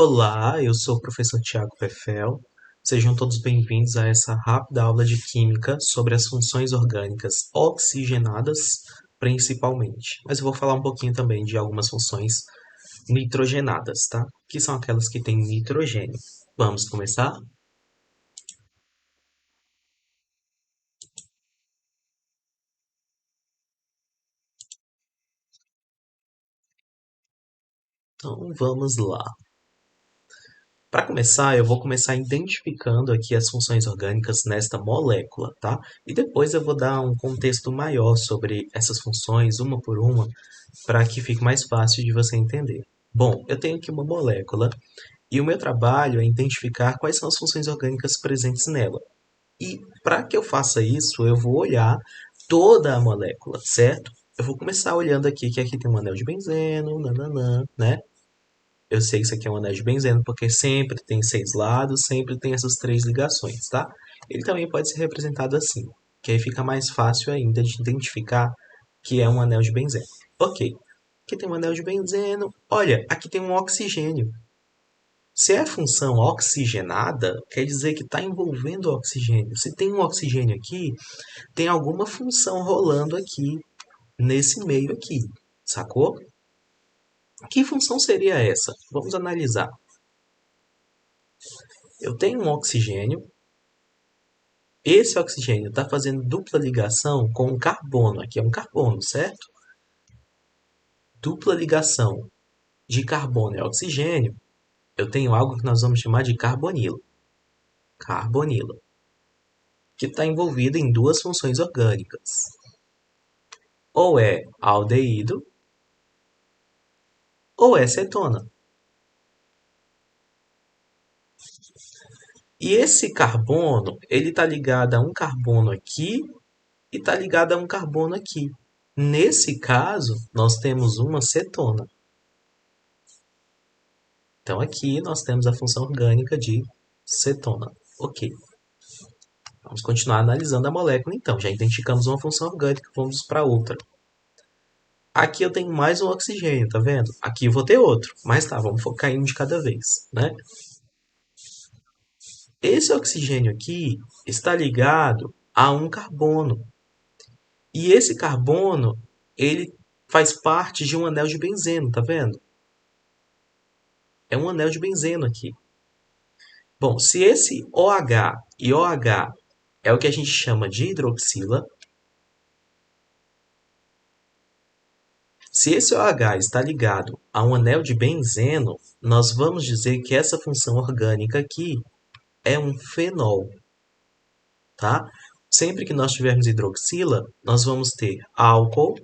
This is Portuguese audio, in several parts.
Olá, eu sou o professor Tiago Pefel. Sejam todos bem-vindos a essa rápida aula de Química sobre as funções orgânicas oxigenadas, principalmente. Mas eu vou falar um pouquinho também de algumas funções nitrogenadas, tá? Que são aquelas que têm nitrogênio. Vamos começar? Então, vamos lá. Para começar, eu vou começar identificando aqui as funções orgânicas nesta molécula, tá? E depois eu vou dar um contexto maior sobre essas funções, uma por uma, para que fique mais fácil de você entender. Bom, eu tenho aqui uma molécula e o meu trabalho é identificar quais são as funções orgânicas presentes nela. E para que eu faça isso, eu vou olhar toda a molécula, certo? Eu vou começar olhando aqui que aqui tem um anel de benzeno, nananã, né? Eu sei que isso aqui é um anel de benzeno porque sempre tem 6 lados, sempre tem essas 3 ligações, tá? Ele também pode ser representado assim, que aí fica mais fácil ainda de identificar que é um anel de benzeno. Ok, aqui tem um anel de benzeno. Olha, aqui tem um oxigênio. Se é função oxigenada, quer dizer que está envolvendo o oxigênio. Se tem um oxigênio aqui, tem alguma função rolando aqui, nesse meio aqui, sacou? Que função seria essa? Vamos analisar. Eu tenho um oxigênio. Esse oxigênio está fazendo dupla ligação com um carbono. Aqui é um carbono, certo? Dupla ligação de carbono e oxigênio. Eu tenho algo que nós vamos chamar de carbonilo. Carbonilo. Que está envolvido em duas funções orgânicas. Ou é aldeído, ou é cetona. E esse carbono, ele está ligado a um carbono aqui e está ligado a um carbono aqui. Nesse caso, nós temos uma cetona. Então aqui nós temos a função orgânica de cetona. Ok. Vamos continuar analisando a molécula então. Já identificamos uma função orgânica, vamos para outra. Aqui eu tenho mais um oxigênio, tá vendo? Aqui eu vou ter outro. Mas tá, vamos focar em um de cada vez, né? Esse oxigênio aqui está ligado a um carbono. E esse carbono, ele faz parte de um anel de benzeno, tá vendo? É um anel de benzeno aqui. Bom, se esse OH e OH é o que a gente chama de hidroxila, se esse OH está ligado a um anel de benzeno, nós vamos dizer que essa função orgânica aqui é um fenol, tá? Sempre que nós tivermos hidroxila, nós vamos ter álcool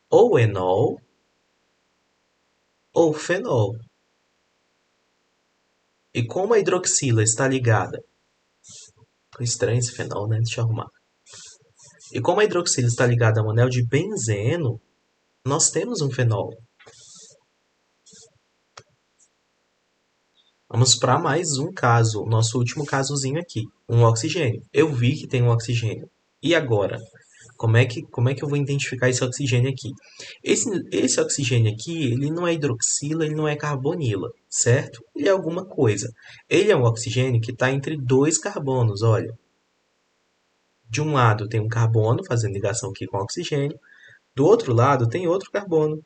ou enol ou fenol. E como a hidroxila está ligada... Ficou estranho esse fenol, né? Deixa eu arrumar. E como a hidroxila está ligada a um anel de benzeno, nós temos um fenol. Vamos para mais um caso, nosso último casozinho aqui, um oxigênio. Eu vi que tem um oxigênio. E agora? Como é que eu vou identificar esse oxigênio aqui? Esse oxigênio aqui, ele não é hidroxila, ele não é carbonila, certo? Ele é alguma coisa. Ele é um oxigênio que está entre dois carbonos, olha. De um lado tem um carbono fazendo ligação aqui com o oxigênio, do outro lado tem outro carbono.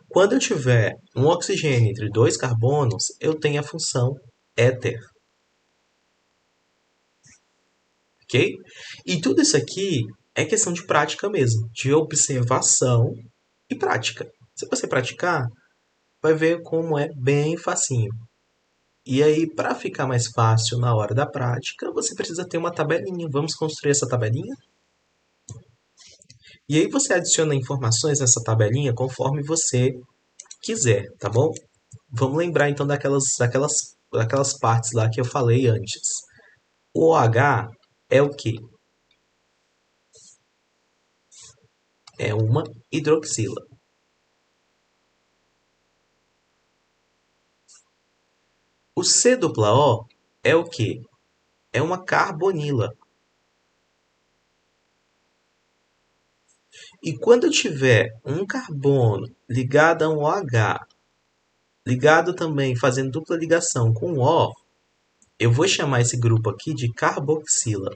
Quando eu tiver um oxigênio entre dois carbonos, eu tenho a função éter. Ok? E tudo isso aqui é questão de prática mesmo, de observação e prática. Se você praticar, vai ver como é bem facinho. E aí, para ficar mais fácil na hora da prática, você precisa ter uma tabelinha. Vamos construir essa tabelinha? E aí você adiciona informações nessa tabelinha conforme você quiser, tá bom? Vamos lembrar então daquelas partes lá que eu falei antes. O OH é o quê? É uma hidroxila. O C-O é o quê? É uma carbonila. E quando eu tiver um carbono ligado a um OH, ligado também fazendo dupla ligação com o O, eu vou chamar esse grupo aqui de carboxila.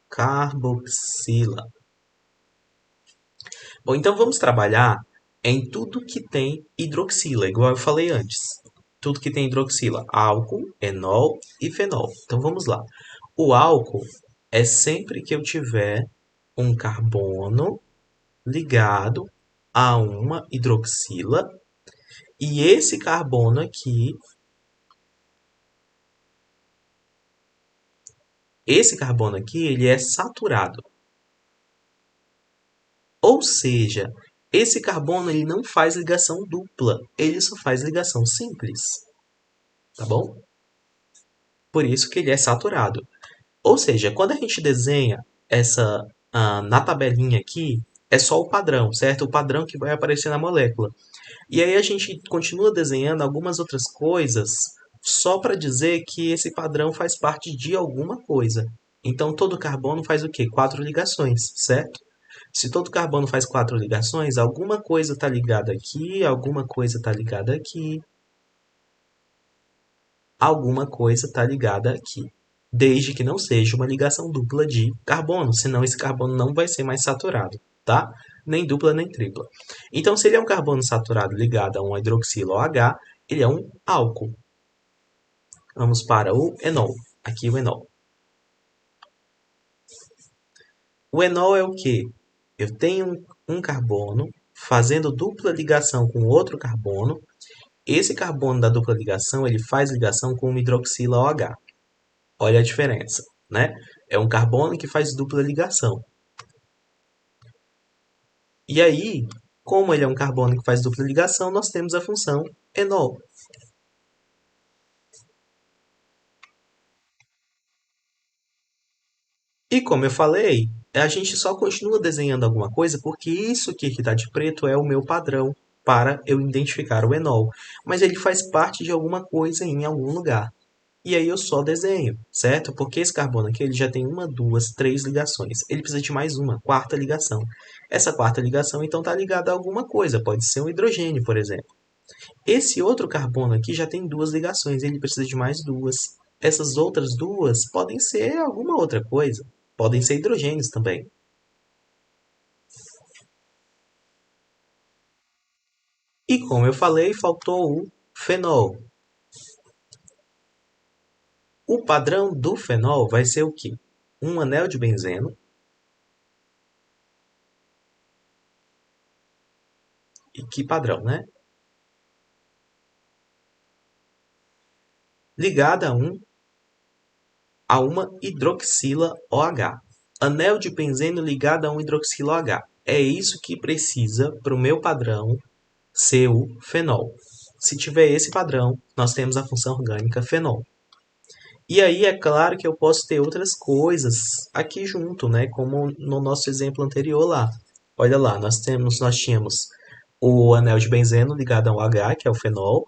Carboxila. Bom, então vamos trabalhar em tudo que tem hidroxila, igual eu falei antes. Tudo que tem hidroxila, álcool, enol e fenol. Então vamos lá. O álcool é sempre que eu tiver um carbono ligado a uma hidroxila e esse carbono aqui, ele é saturado. Ou seja, esse carbono ele não faz ligação dupla, ele só faz ligação simples, tá bom? Por isso que ele é saturado. Ou seja, quando a gente desenha essa na tabelinha aqui, é só o padrão, certo? O padrão que vai aparecer na molécula. E aí a gente continua desenhando algumas outras coisas só para dizer que esse padrão faz parte de alguma coisa. Então todo carbono faz o quê? Quatro ligações, certo? Se todo carbono faz quatro ligações, alguma coisa está ligada aqui, alguma coisa está ligada aqui, alguma coisa está ligada aqui. Desde que não seja uma ligação dupla de carbono, senão esse carbono não vai ser mais saturado, tá? Nem dupla nem tripla. Então, se ele é um carbono saturado ligado a um hidroxilo OH, ele é um álcool. Vamos para o enol. Aqui o enol. O enol é o quê? Eu tenho um carbono fazendo dupla ligação com outro carbono. Esse carbono da dupla ligação, ele faz ligação com uma hidroxila OH. Olha a diferença, né? É um carbono que faz dupla ligação. E aí, como ele é um carbono que faz dupla ligação, nós temos a função enol. E como eu falei, a gente só continua desenhando alguma coisa porque isso aqui que está de preto é o meu padrão para eu identificar o enol. Mas ele faz parte de alguma coisa em algum lugar. E aí eu só desenho, certo? Porque esse carbono aqui ele já tem uma, duas, três ligações. Ele precisa de mais uma, quarta ligação. Essa quarta ligação então está ligada a alguma coisa, pode ser um hidrogênio, por exemplo. Esse outro carbono aqui já tem duas ligações, ele precisa de mais duas. Essas outras duas podem ser alguma outra coisa, podem ser hidrogênios também. E como eu falei, faltou o fenol. O padrão do fenol vai ser o quê? Um anel de benzeno. E que padrão, né? Ligada a uma hidroxila OH. Anel de benzeno ligado a um hidroxila OH. É isso que precisa para o meu padrão ser o fenol. Se tiver esse padrão, nós temos a função orgânica fenol. E aí é claro que eu posso ter outras coisas aqui junto, né? Como no nosso exemplo anterior lá. Olha lá, nós tínhamos o anel de benzeno ligado a um H, que é o fenol,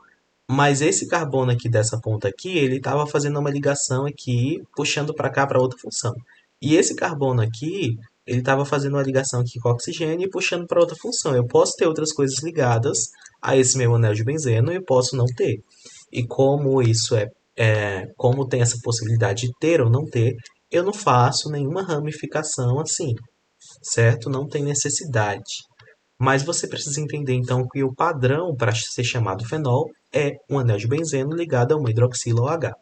mas esse carbono aqui dessa ponta aqui, ele estava fazendo uma ligação aqui, puxando para cá para outra função. E esse carbono aqui, ele estava fazendo uma ligação aqui com o oxigênio e puxando para outra função. Eu posso ter outras coisas ligadas a esse meu anel de benzeno e eu posso não ter. E como como tem essa possibilidade de ter ou não ter, eu não faço nenhuma ramificação assim, certo? Não tem necessidade. Mas você precisa entender então que o padrão para ser chamado fenol é um anel de benzeno ligado a uma hidroxila OH.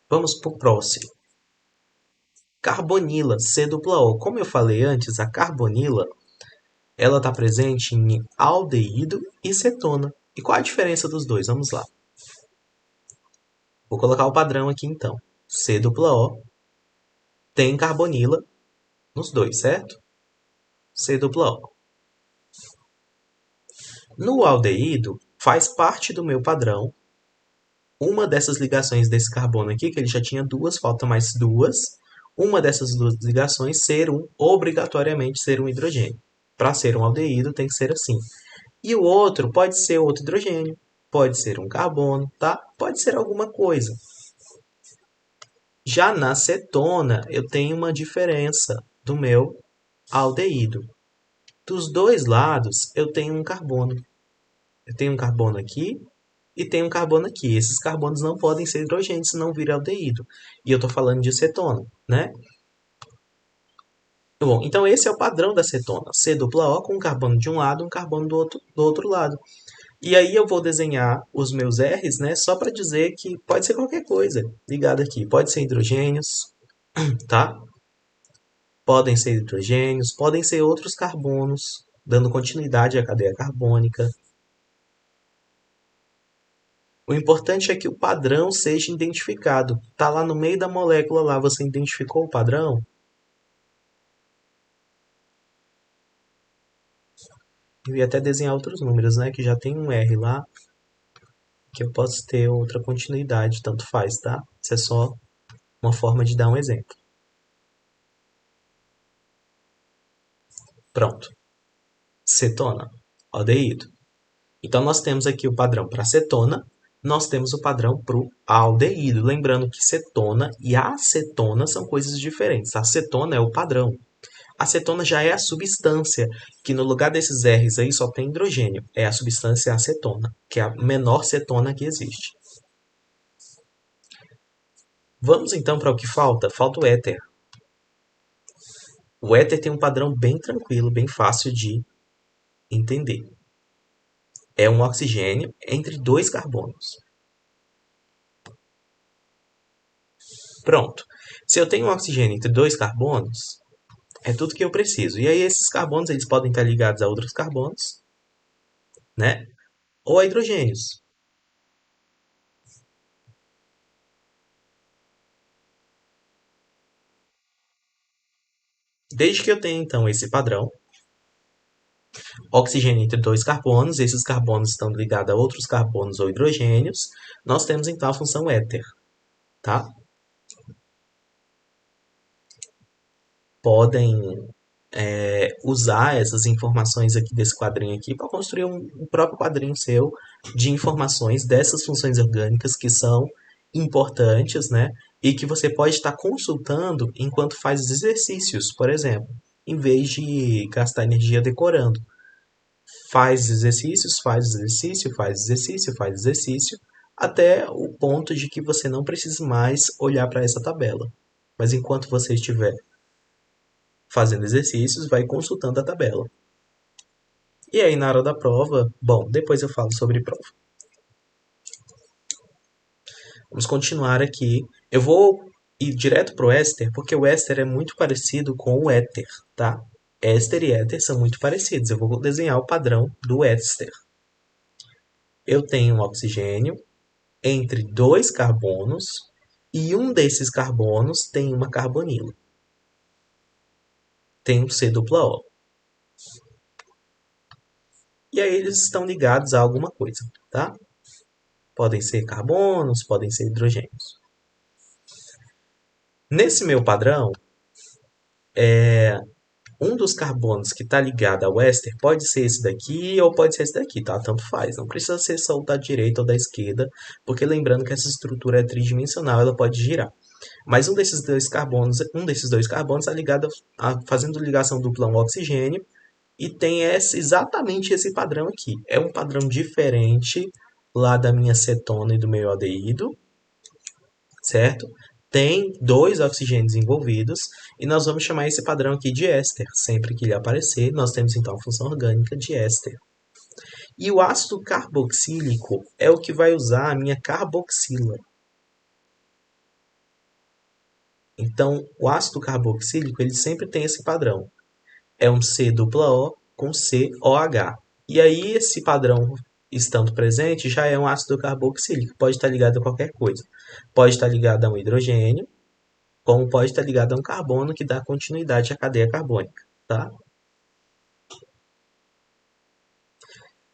Vamos para o próximo. Carbonila, C-O. Como eu falei antes, a carbonila ela está presente em aldeído e cetona. E qual a diferença dos dois? Vamos lá. Vou colocar o padrão aqui então. C-O tem carbonila nos dois, certo? C-O. No aldeído, faz parte do meu padrão uma dessas ligações desse carbono aqui, que ele já tinha duas, falta mais duas. Uma dessas duas ligações obrigatoriamente ser um hidrogênio. Para ser um aldeído tem que ser assim. E o outro pode ser outro hidrogênio, pode ser um carbono, tá? Pode ser alguma coisa. Já na cetona, eu tenho uma diferença do meu aldeído. Dos dois lados, eu tenho um carbono. Eu tenho um carbono aqui e tenho um carbono aqui. Esses carbonos não podem ser hidrogênios, senão vira aldeído. E eu estou falando de cetona, né? Bom, então esse é o padrão da cetona. C-O com um carbono de um lado, um carbono do outro lado. E aí eu vou desenhar os meus R's, né? Só para dizer que pode ser qualquer coisa ligada aqui. Pode ser hidrogênios, tá? Podem ser hidrogênios, podem ser outros carbonos, dando continuidade à cadeia carbônica. O importante é que o padrão seja identificado. Tá lá no meio da molécula lá, você identificou o padrão? Eu ia até desenhar outros números, né? Que já tem um R lá, que eu posso ter outra continuidade, tanto faz, tá? Isso é só uma forma de dar um exemplo. Pronto. Cetona, aldeído. Então nós temos aqui o padrão para cetona, nós temos o padrão para o aldeído. Lembrando que cetona e acetona são coisas diferentes. A acetona é o padrão. A acetona já é a substância, que no lugar desses R's aí só tem hidrogênio. É a substância acetona, que é a menor cetona que existe. Vamos então para o que falta? Falta o éter. O éter tem um padrão bem tranquilo, bem fácil de entender. É um oxigênio entre dois carbonos. Pronto. Se eu tenho um oxigênio entre dois carbonos, é tudo que eu preciso. E aí esses carbonos eles podem estar ligados a outros carbonos, né? Ou a hidrogênios. Desde que eu tenha então esse padrão, oxigênio entre dois carbonos, esses carbonos estão ligados a outros carbonos ou hidrogênios, nós temos então a função éter, tá? Podem usar essas informações aqui desse quadrinho aqui para construir um próprio quadrinho seu de informações dessas funções orgânicas que são importantes, né? E que você pode estar consultando enquanto faz os exercícios, por exemplo, em vez de gastar energia decorando. Faz exercícios, faz exercício, faz exercício, faz exercício, até o ponto de que você não precise mais olhar para essa tabela. Mas enquanto você estiver fazendo exercícios, vai consultando a tabela. E aí, na hora da prova, bom, depois eu falo sobre prova. Vamos continuar aqui. Eu vou ir direto pro éster, porque o éster é muito parecido com o éter, tá? Éster e éter são muito parecidos. Eu vou desenhar o padrão do éster. Eu tenho um oxigênio entre dois carbonos e um desses carbonos tem uma carbonila. Tem um C-O. E aí eles estão ligados a alguma coisa, tá? Podem ser carbonos, podem ser hidrogênios. Nesse meu padrão, um dos carbonos que está ligado ao éster pode ser esse daqui ou pode ser esse daqui, tá? Tanto faz. Não precisa ser só o da direita ou da esquerda, porque lembrando que essa estrutura é tridimensional, ela pode girar. Mas um desses dois carbonos está ligado fazendo ligação dupla a um oxigênio e tem exatamente esse padrão aqui. É um padrão diferente lá da minha cetona e do meu aldeído, certo? Tem dois oxigênios envolvidos e nós vamos chamar esse padrão aqui de éster. Sempre que ele aparecer, nós temos então a função orgânica de éster. E o ácido carboxílico é o que vai usar a minha carboxila. Então, o ácido carboxílico ele sempre tem esse padrão. É um C-O com COH. E aí, esse padrão estando presente já é um ácido carboxílico. Pode estar ligado a qualquer coisa. Pode estar ligado a um hidrogênio, como pode estar ligado a um carbono que dá continuidade à cadeia carbônica, tá?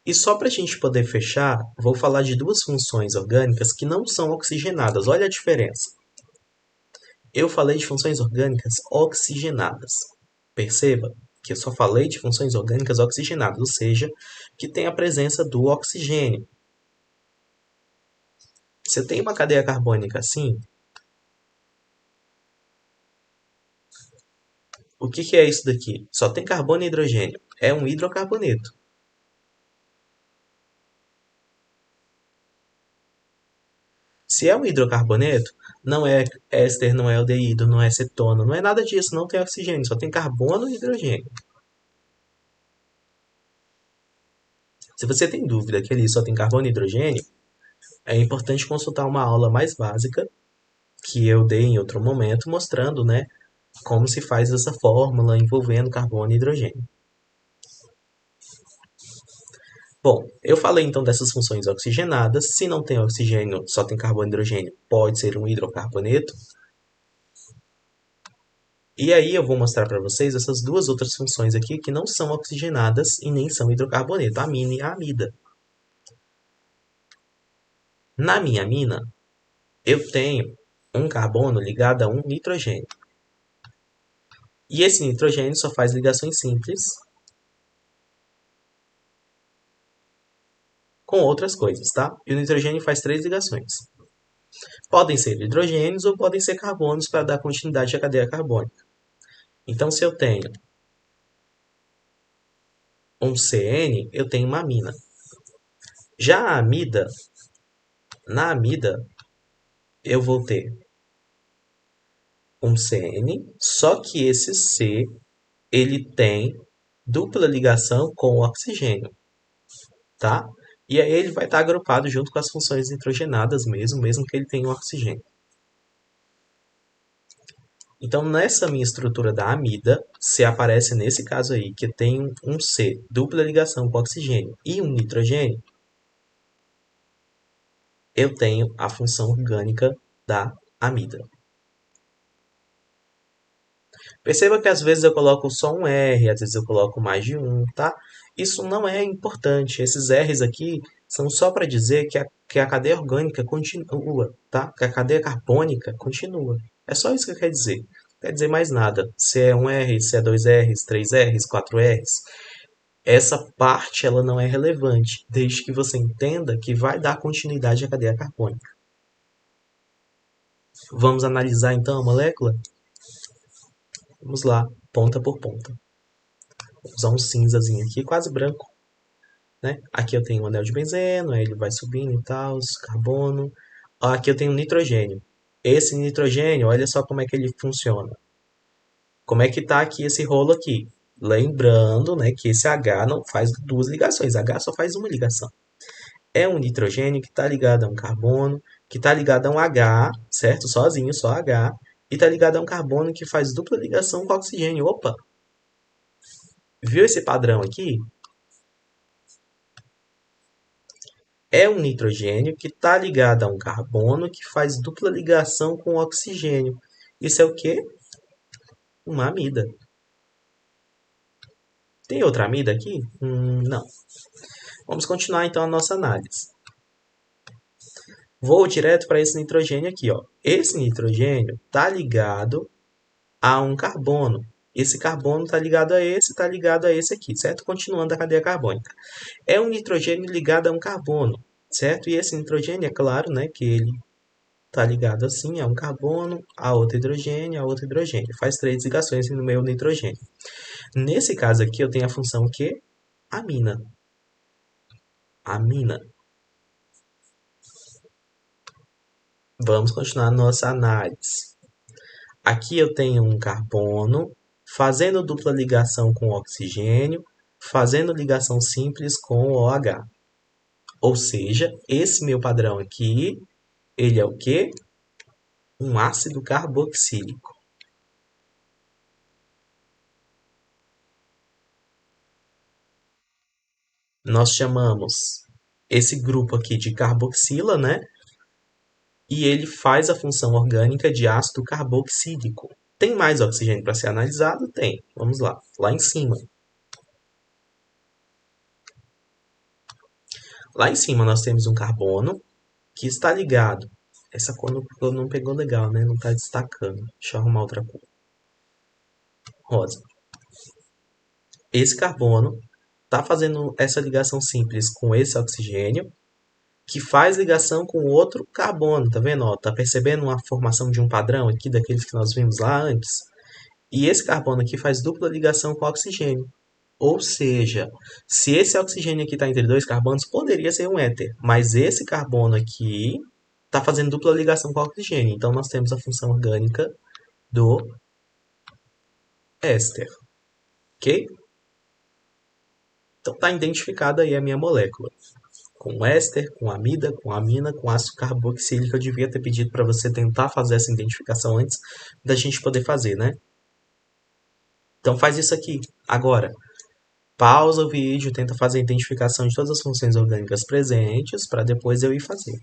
E só para a gente poder fechar, vou falar de duas funções orgânicas que não são oxigenadas. Olha a diferença. Eu falei de funções orgânicas oxigenadas. Perceba que eu só falei de funções orgânicas oxigenadas, ou seja, que tem a presença do oxigênio. Se eu tenho uma cadeia carbônica assim, O que é isso daqui? Só tem carbono e hidrogênio. É um hidrocarboneto. Se é um hidrocarboneto, não é éster, não é aldeído, não é cetona, não é nada disso, não tem oxigênio, só tem carbono e hidrogênio. Se você tem dúvida que ali só tem carbono e hidrogênio, é importante consultar uma aula mais básica que eu dei em outro momento, mostrando, né, como se faz essa fórmula envolvendo carbono e hidrogênio. Bom, eu falei então dessas funções oxigenadas. Se não tem oxigênio, só tem carbono e hidrogênio, pode ser um hidrocarboneto. E aí eu vou mostrar para vocês essas duas outras funções aqui que não são oxigenadas e nem são hidrocarboneto, a amina e a amida. Na minha amina, eu tenho um carbono ligado a um nitrogênio. E esse nitrogênio só faz ligações simples com outras coisas, tá? E o nitrogênio faz três ligações. Podem ser hidrogênios ou podem ser carbonos para dar continuidade à cadeia carbônica. Então, se eu tenho um CN, eu tenho uma amina. Já a amida, na amida, eu vou ter um CN, só que esse C, ele tem dupla ligação com o oxigênio, tá? E aí ele vai estar agrupado junto com as funções nitrogenadas mesmo que ele tenha um oxigênio. Então, nessa minha estrutura da amida, se aparece nesse caso aí, que tem um C, dupla ligação com oxigênio e um nitrogênio, eu tenho a função orgânica da amida. Perceba que às vezes eu coloco só um R, às vezes eu coloco mais de um, tá? Isso não é importante. Esses R's aqui são só para dizer que a cadeia orgânica continua, tá? Que a cadeia carbônica continua. É só isso que quer dizer. Não quer dizer mais nada. Se é um R, se é dois R's, três R's, quatro R's. Essa parte ela não é relevante, desde que você entenda que vai dar continuidade à cadeia carbônica. Vamos analisar então a molécula? Vamos lá, ponta por ponta. Vou usar um cinzazinho aqui, quase branco, né? Aqui eu tenho um anel de benzeno, aí ele vai subindo e tal, carbono. Aqui eu tenho um nitrogênio. Esse nitrogênio, olha só como é que ele funciona. Como é que tá aqui esse rolo aqui? Lembrando, né, que esse H não faz duas ligações, H só faz uma ligação. É um nitrogênio que está ligado a um carbono, que está ligado a um H, certo? Sozinho, só H, e está ligado a um carbono que faz dupla ligação com oxigênio. Opa! Viu esse padrão aqui? É um nitrogênio que está ligado a um carbono que faz dupla ligação com oxigênio. Isso é o quê? Uma amida. Tem outra amida aqui? Não. Vamos continuar então a nossa análise. Vou direto para esse nitrogênio aqui, ó. Esse nitrogênio está ligado a um carbono. Esse carbono está ligado a esse aqui, certo? Continuando a cadeia carbônica. É um nitrogênio ligado a um carbono, certo? E esse nitrogênio, é claro, né, que ele está ligado assim a um carbono, a outro hidrogênio, a outro hidrogênio. Faz três ligações no meu nitrogênio. Nesse caso aqui, eu tenho a função que amina. Amina. Vamos continuar a nossa análise. Aqui eu tenho um carbono fazendo dupla ligação com oxigênio, fazendo ligação simples com o OH. Ou seja, esse meu padrão aqui, ele é o quê? Um ácido carboxílico. Nós chamamos esse grupo aqui de carboxila, né? E ele faz a função orgânica de ácido carboxílico. Tem mais oxigênio para ser analisado? Tem. Vamos lá, lá em cima. Lá em cima nós temos um carbono que está ligado. Essa cor não pegou legal, né? Não está destacando. Deixa eu arrumar outra cor. Rosa. Esse carbono está fazendo essa ligação simples com esse oxigênio, que faz ligação com outro carbono, tá vendo? Ó, tá percebendo uma formação de um padrão aqui daqueles que nós vimos lá antes? E esse carbono aqui faz dupla ligação com o oxigênio. Ou seja, se esse oxigênio aqui está entre dois carbonos, poderia ser um éter. Mas esse carbono aqui está fazendo dupla ligação com o oxigênio. Então nós temos a função orgânica do éster. Ok? Então está identificada aí a minha molécula. Com éster, com amida, com amina, com ácido carboxílico. Eu devia ter pedido para você tentar fazer essa identificação antes da gente poder fazer, né? Então faz isso aqui, agora. Pausa o vídeo, tenta fazer a identificação de todas as funções orgânicas presentes para depois eu ir fazer.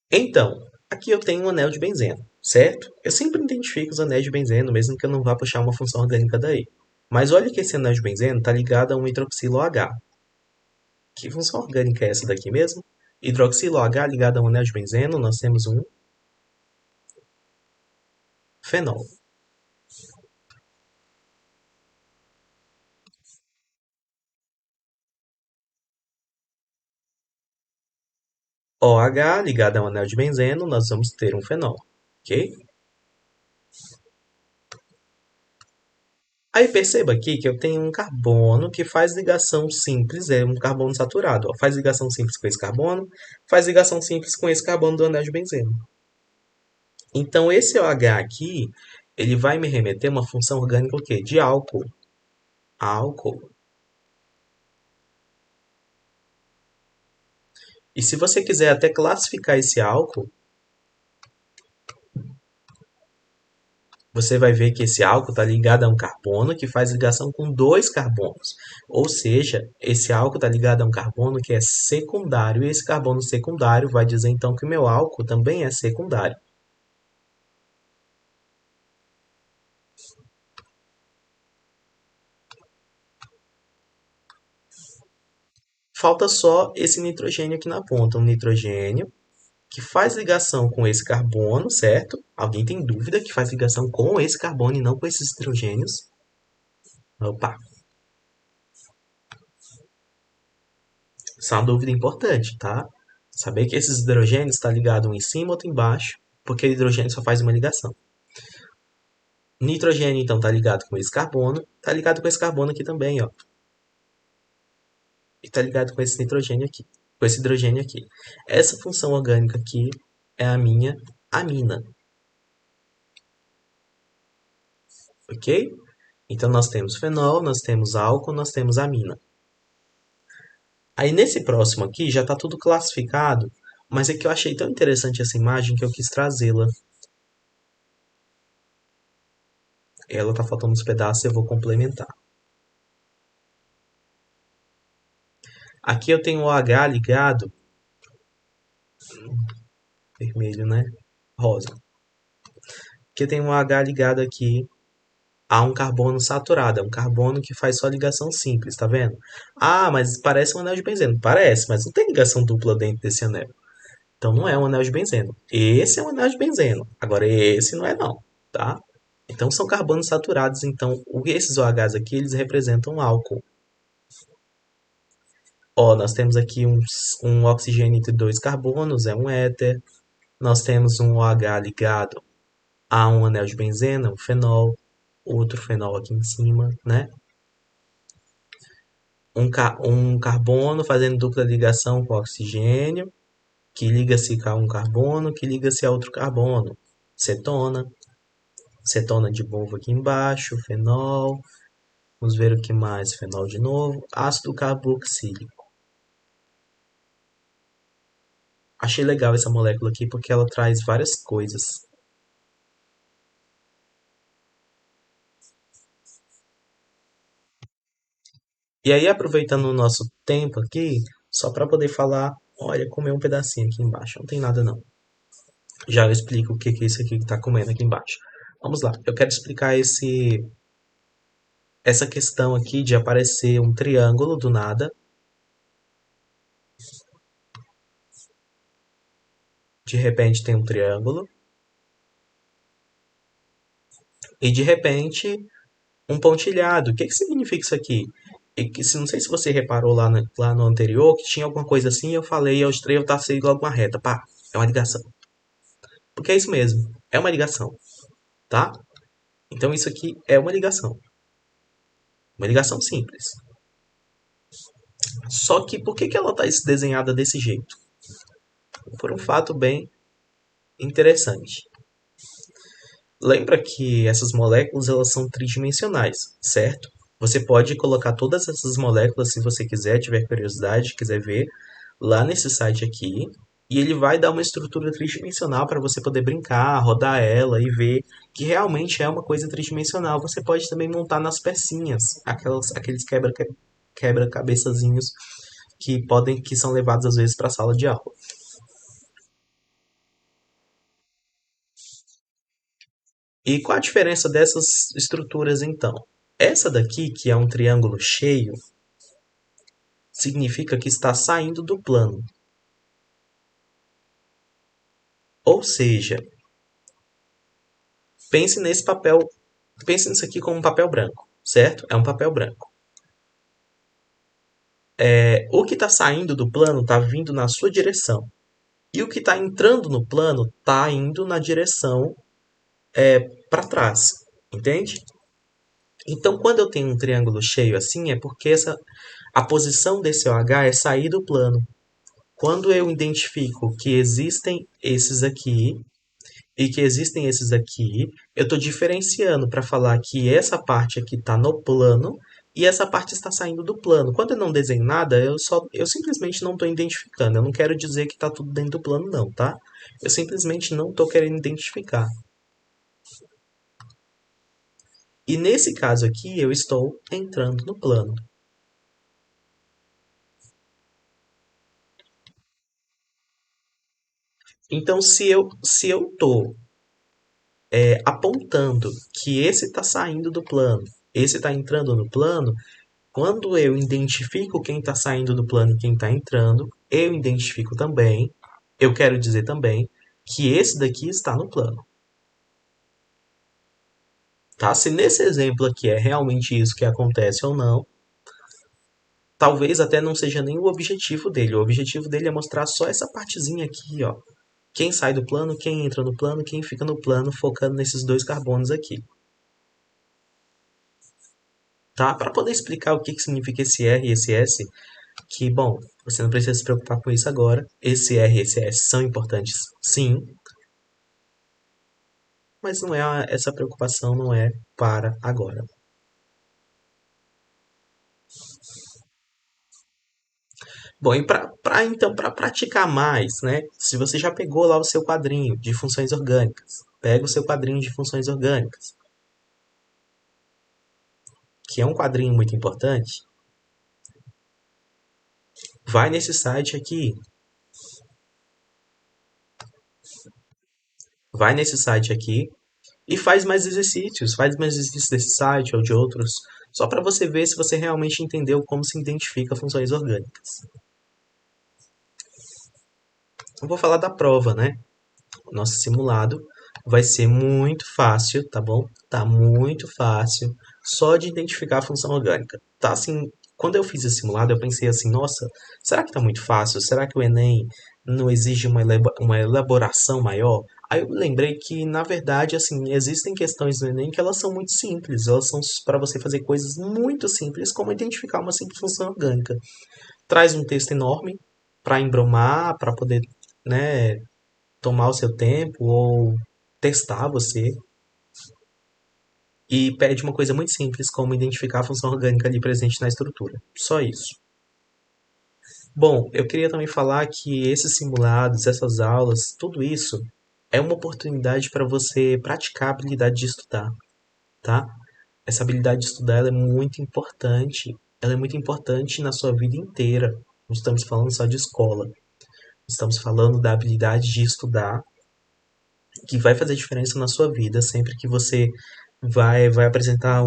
Então, aqui eu tenho um anel de benzeno, certo? Eu sempre identifico os anéis de benzeno, mesmo que eu não vá puxar uma função orgânica daí. Mas olha que esse anel de benzeno está ligado a um hidroxilo OH. Que função orgânica é essa daqui mesmo? Hidroxilo OH ligado a um anel de benzeno, nós temos um fenol. OH ligado a um anel de benzeno, nós vamos ter um fenol, ok? Aí perceba aqui que eu tenho um carbono que faz ligação simples, é um carbono saturado. Ó, faz ligação simples com esse carbono, faz ligação simples com esse carbono do anel de benzeno. Então esse OH aqui, ele vai me remeter a uma função orgânica o quê? De álcool. Álcool. E se você quiser até classificar esse álcool, você vai ver que esse álcool está ligado a um carbono que faz ligação com dois carbonos. Ou seja, esse álcool está ligado a um carbono que é secundário, e esse carbono secundário vai dizer então que o meu álcool também é secundário. Falta só esse nitrogênio aqui na ponta, um nitrogênio que faz ligação com esse carbono, certo? Alguém tem dúvida que faz ligação com esse carbono e não com esses hidrogênios? Opa, isso é uma dúvida importante, tá? Saber que esses hidrogênios estão ligados um em cima, outro embaixo, porque o hidrogênio só faz uma ligação. Nitrogênio, então, está ligado com esse carbono, está ligado com esse carbono aqui também, ó. E está ligado com esse nitrogênio aqui, com esse hidrogênio aqui. Essa função orgânica aqui é a minha amina, ok? Então, nós temos fenol, nós temos álcool, nós temos amina. Aí, nesse próximo aqui, já está tudo classificado, mas é que eu achei tão interessante essa imagem que eu quis trazê-la. Ela está faltando uns pedaços e eu vou complementar. Aqui eu tenho o H ligado, vermelho, né? Rosa. Aqui eu tenho o H ligado aqui a um carbono saturado, é um carbono que faz só ligação simples, tá vendo? Ah, mas parece um anel de benzeno. Parece, mas não tem ligação dupla dentro desse anel. Então não é um anel de benzeno. Esse é um anel de benzeno. Agora esse não é não, tá? Então são carbonos saturados, então esses OHs aqui eles representam álcool. Ó, nós temos aqui um oxigênio entre dois carbonos, é um éter. Nós temos um OH ligado a um anel de benzeno, um fenol. Outro fenol aqui em cima, né? Um carbono fazendo dupla ligação com oxigênio, que liga-se a um carbono, que liga-se a outro carbono. Cetona. Cetona de novo aqui embaixo, fenol. Vamos ver o que mais, fenol de novo. Ácido carboxílico. Achei legal essa molécula aqui porque ela traz várias coisas. E aí, aproveitando o nosso tempo aqui, só para poder falar, olha, comer um pedacinho aqui embaixo. Não tem nada não. Já eu explico o que é isso aqui que está comendo aqui embaixo. Vamos lá, eu quero explicar essa questão aqui de aparecer um triângulo do nada. De repente tem um triângulo. E de repente um pontilhado. O que significa isso aqui? E que, se não sei se você reparou lá no anterior, que tinha alguma coisa assim, eu falei, eu estrei, eu tracei logo uma reta. Pá, é uma ligação. Porque é isso mesmo, é uma ligação, tá? Então isso aqui é uma ligação. Uma ligação simples. Só que por que ela está desenhada desse jeito? Por um fato bem interessante. Lembra que essas moléculas elas são tridimensionais, certo? Você pode colocar todas essas moléculas se você quiser, tiver curiosidade, quiser ver, lá nesse site aqui. E ele vai dar uma estrutura tridimensional para você poder brincar, rodar ela e ver que realmente é uma coisa tridimensional. Você pode também montar nas pecinhas, aqueles quebra-cabeçazinhos que são levados às vezes para a sala de aula. E qual a diferença dessas estruturas então? Essa daqui, que é um triângulo cheio, significa que está saindo do plano. Ou seja, pense nesse papel, pense nisso aqui como um papel branco, certo? É um papel branco. O que está saindo do plano está vindo na sua direção. E o que está entrando no plano está indo na direção para trás. Entende? Então, quando eu tenho um triângulo cheio assim, é porque a posição desse OH é sair do plano. Quando eu identifico que existem esses aqui e que existem esses aqui, eu estou diferenciando para falar que essa parte aqui está no plano e essa parte está saindo do plano. Quando eu não desenho nada, eu simplesmente não estou identificando. Eu não quero dizer que está tudo dentro do plano, não, tá? Eu simplesmente não estou querendo identificar. E nesse caso aqui, eu estou entrando no plano. Então, se eu estou apontando que esse está saindo do plano, esse está entrando no plano, quando eu identifico quem está saindo do plano e quem está entrando, eu identifico também, eu quero dizer também, que esse daqui está no plano. Tá? Se nesse exemplo aqui é realmente isso que acontece ou não, talvez até não seja nem o objetivo dele. O objetivo dele é mostrar só essa partezinha aqui, ó. Quem sai do plano, quem entra no plano, quem fica no plano, focando nesses dois carbonos aqui. Tá? Para poder explicar o que significa esse R e esse S, que, bom, você não precisa se preocupar com isso agora. Esse R e esse S são importantes, sim, mas não é essa preocupação não é para agora. Bom, e então, para praticar mais, né? Se você já pegou lá o seu quadrinho de funções orgânicas, pega o seu quadrinho de funções orgânicas, que é um quadrinho muito importante, vai nesse site aqui, vai nesse site aqui e faz mais exercícios desse site ou de outros, só para você ver se você realmente entendeu como se identifica funções orgânicas. Eu vou falar da prova, né? O nosso simulado vai ser muito fácil, tá bom? Tá muito fácil, só de identificar a função orgânica. Tá assim, quando eu fiz esse simulado, eu pensei assim, nossa, será que tá muito fácil? Será que o Enem não exige uma elaboração maior? Aí eu lembrei que, na verdade, assim, existem questões no Enem que elas são muito simples, elas são para você fazer coisas muito simples, como identificar uma simples função orgânica. Traz um texto enorme para embromar, para poder, né, tomar o seu tempo ou testar você e pede uma coisa muito simples, como identificar a função orgânica ali presente na estrutura. Só isso. Bom, eu queria também falar que esses simulados, essas aulas, tudo isso é uma oportunidade para você praticar a habilidade de estudar, tá? Essa habilidade de estudar ela é muito importante. Ela é muito importante na sua vida inteira. Não estamos falando só de escola. Estamos falando da habilidade de estudar que vai fazer diferença na sua vida sempre que você vai apresentar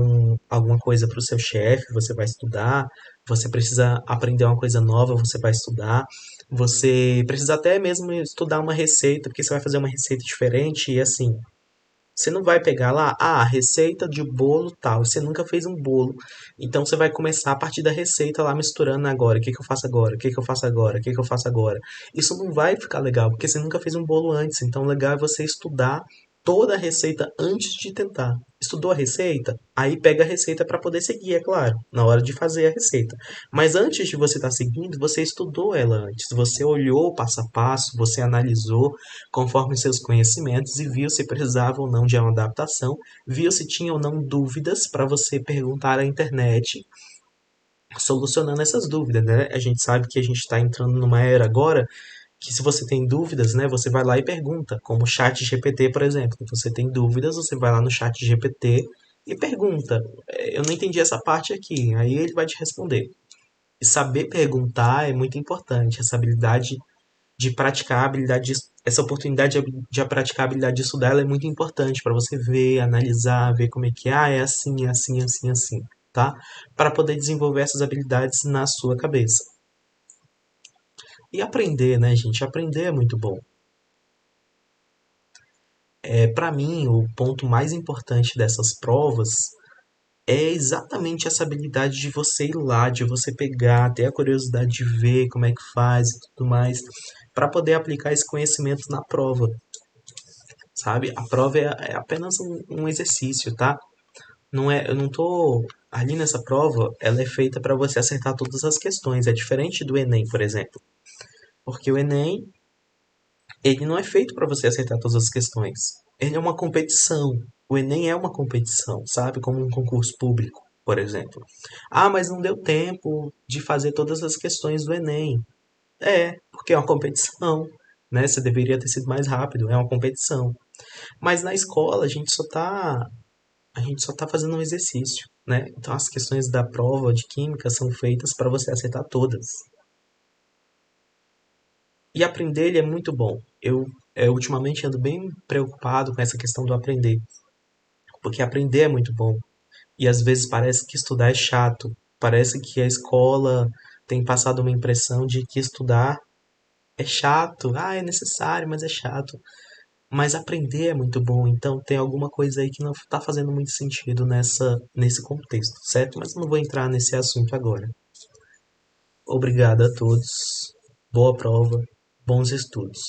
alguma coisa para o seu chefe, você vai estudar, você precisa aprender uma coisa nova, você vai estudar, você precisa até mesmo estudar uma receita, porque você vai fazer uma receita diferente e assim, Você não vai pegar lá, receita de bolo tal. Você nunca fez um bolo. Então você vai começar a partir da receita lá misturando agora. O que que eu faço agora? O que que eu faço agora? O que que eu faço agora? Isso não vai ficar legal, porque você nunca fez um bolo antes. Então o legal é você estudar toda a receita antes de tentar. Estudou a receita? Aí pega a receita para poder seguir, é claro, na hora de fazer a receita. Mas antes de você estar seguindo, você estudou ela antes. Você olhou o passo a passo, você analisou conforme seus conhecimentos e viu se precisava ou não de uma adaptação, viu se tinha ou não dúvidas para você perguntar à internet, solucionando essas dúvidas, né? A gente sabe que a gente está entrando numa era agora que se você tem dúvidas, né, você vai lá e pergunta, como o chat GPT, por exemplo. Você tem dúvidas, você vai lá no chat GPT e pergunta, eu não entendi essa parte aqui, aí ele vai te responder. E saber perguntar é muito importante, essa habilidade de praticar a habilidade, essa oportunidade de praticar a habilidade de estudar, ela é muito importante para você ver, analisar, ver como é que é assim, é assim, é assim, é assim, tá? Para poder desenvolver essas habilidades na sua cabeça. E aprender, né, gente? Aprender é muito bom. Para mim, o ponto mais importante dessas provas é exatamente essa habilidade de você ir lá, de você pegar, ter a curiosidade de ver como é que faz e tudo mais, para poder aplicar esse conhecimento na prova, sabe? A prova é apenas um exercício, tá? Não é, eu não tô ali nessa prova, ela é feita para você acertar todas as questões. É diferente do Enem, por exemplo, porque o Enem ele não é feito para você acertar todas as questões. Ele é uma competição. O Enem é uma competição, sabe? Como um concurso público, por exemplo. Ah, mas não deu tempo de fazer todas as questões do Enem. Porque é uma competição, né? Você deveria ter sido mais rápido, é uma competição. Mas na escola a gente só tá fazendo um exercício, né? Então as questões da prova de química são feitas para você acertar todas. E aprender ele é muito bom. Eu ultimamente ando bem preocupado com essa questão do aprender, porque aprender é muito bom. E às vezes parece que estudar é chato. Parece que a escola tem passado uma impressão de que estudar é chato. Ah, é necessário, mas é chato. Mas aprender é muito bom, então tem alguma coisa aí que não está fazendo muito sentido nesse contexto, certo? Mas não vou entrar nesse assunto agora. Obrigado a todos. Boa prova, bons estudos.